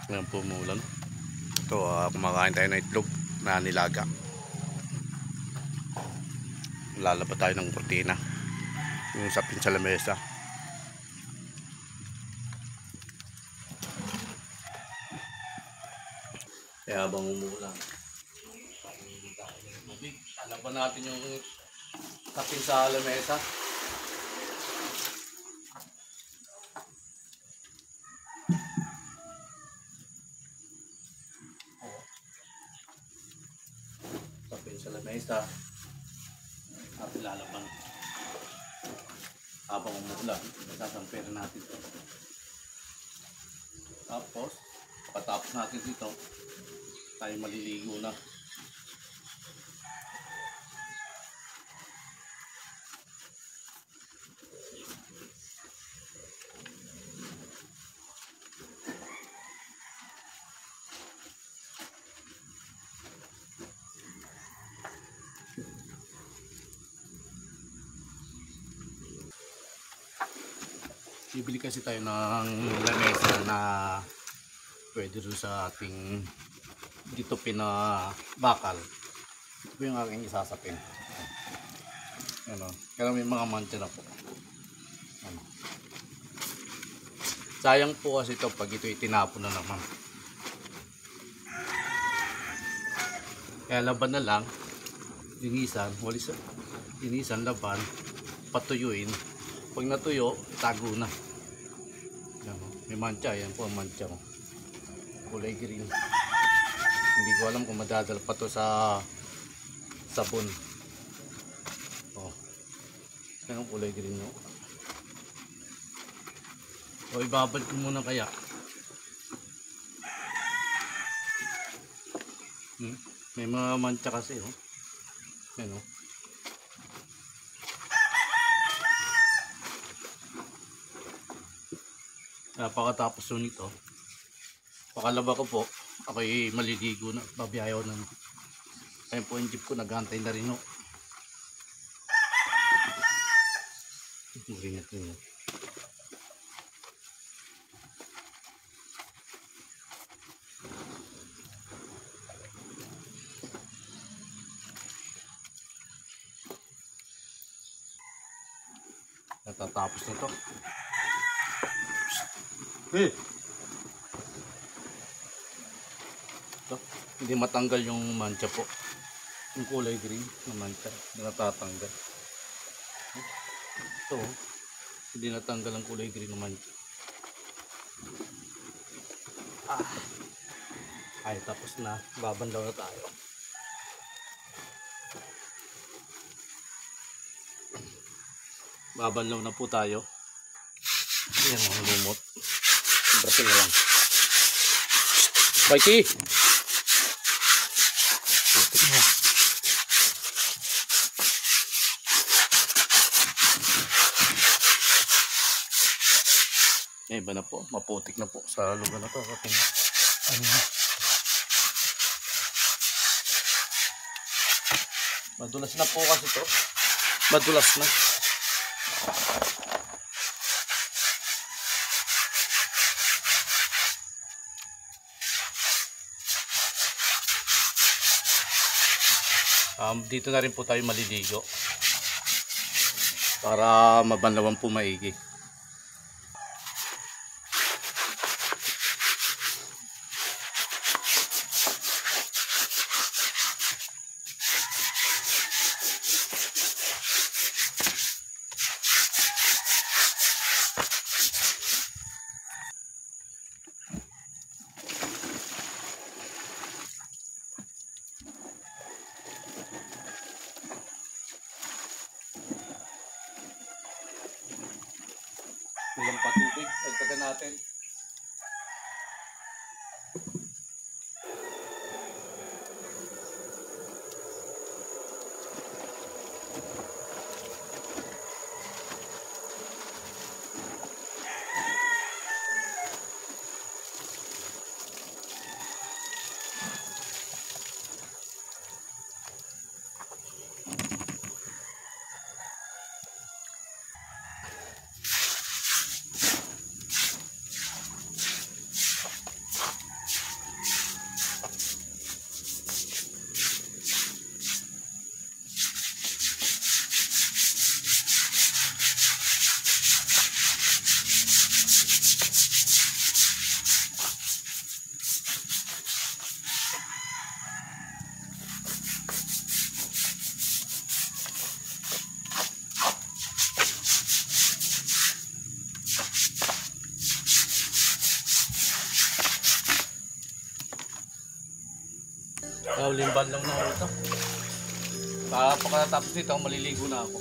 Ngayon po umulan. Ito, kumakain tayo ng itlog na nilaga. Lalaba tayo ng kurtina. Yung sapin sa lamesa. Kaya habang umulan, lalaban natin yung sapin sa lamesa. Sapin sa lamesa at lalaban habang umulan. Sasampirin natin ito. Tapos pagkatapos natin dito, tayo maliligo na. Bibili kasi tayo ng lamesa na pwede rin sa ating dito pinabakal. Ito po yung aking isasapin. Ano, kaya may mga mancha na po. Ano. Sayang po kasi ito pag ito itinapon na naman. Kaya laban na lang, linisan, linisan, laban, patuyuin. Pag natuyo, tago na. Yan, may mancha, yan po ang mancha mo. Kulay green. Hindi ko alam kung madadala pa to sa sabon. Oh. Yan ang kulay green mo. O ibabad ko muna kaya. May mga mancha kasi oh. Yan oh. Napakatapos so nito, pakalaba ko po, ako'y maliligo na, babiyayaw na. Ayun po yung jeep ko, nag-aantay na rin o. Maringat rin o. Natatapos na to. Ito, hindi matanggal yung mancha po. Yung kulay green na mancha, hindi natatanggal. Ito, hindi natanggal ang kulay green na mancha. Ay, tapos na. Babandaw na tayo. Babanlaw na po tayo. Ayan ang lumot. Brasin na lang. Mikey! Iba na po. Maputik na po sa lugar na to. Madulas na po kasi to. Madulas na. Dito na rin po tayo maliligo para mabanlawan po maigi. Kulang pa tubig, dagdagan natin. Limban lang na ako ito. Pagkatapos nito, maliligo na ako.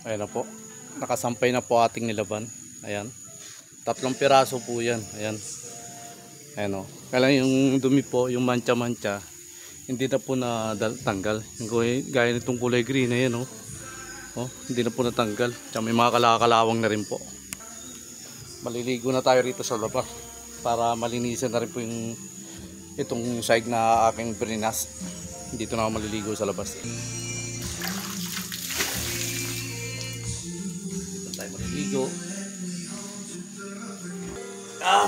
Ayan na po. Nakasampay na po ating nilaban. Ayan. 3 piraso po yan. Ayan. Ayan o. Kaya yung dumi po, yung mancha-mancha, hindi na po natanggal. Gaya nitong kulay green. Ayan o. Oh, hindi na po natanggal. Tsaka may mga kalakalawang na rin po. Maliligo na tayo rito sa labas. Para malinisan na rin po yung itong side na aking brinas. Dito na ako maliligo sa labas. Maliligo.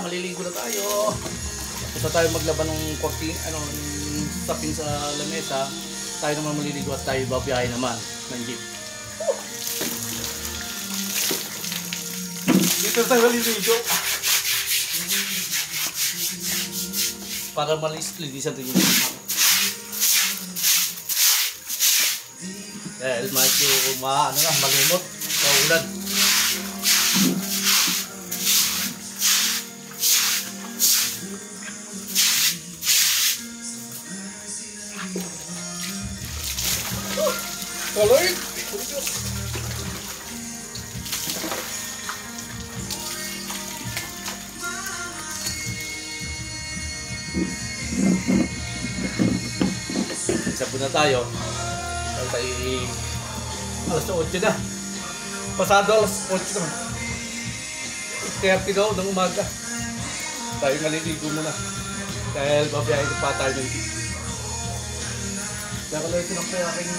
Maliligo na tayo. Basta tayo maglaban ng kortin, tapin sa lamesa. Tayo naman maliligo at tayo babiyahe naman ng jeep. Dito tayo maliligo. Para malinis-linisan din yung jeep. Dahil medyo malumot sa ulan. Kaloy! Sabon na tayo. Tayo alas 8 na. Pasado alas 8 naman. 30 daw ng umaga. Tayo maliligo muna. Dahil babiyahin ko pa tayo ng jeep. Nakaloy ko lang tayo aking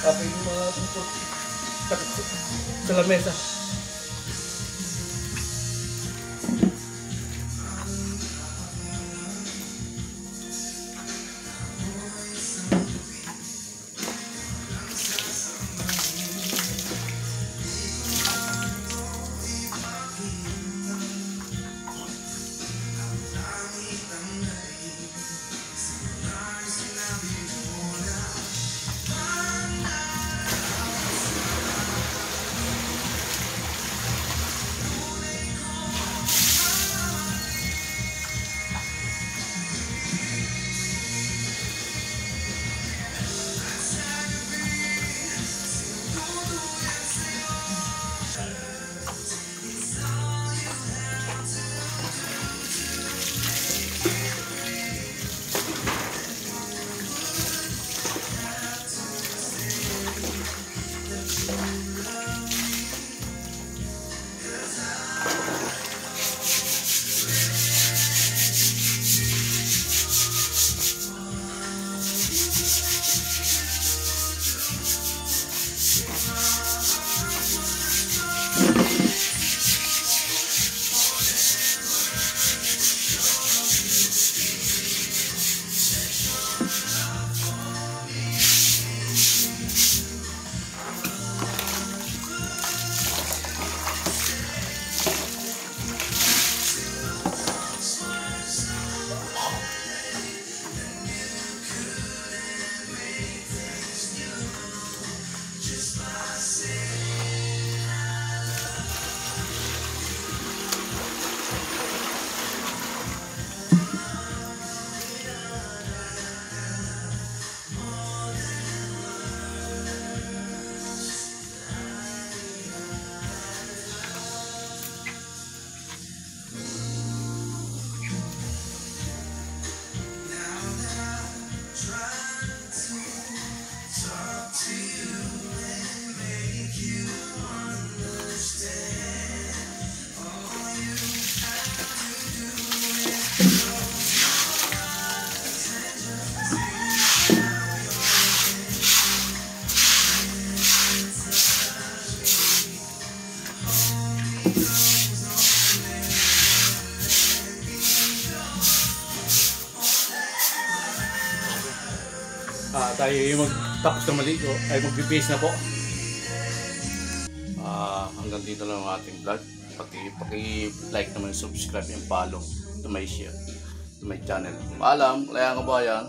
aking mga tungkol sa lamesa. tayo yung magtapos na maligo ay magbibase na po. Hanggang dito lang ang ating vlog. Paki-like naman, subscribe and follow to my channel. Paalam, Layang Kabayan.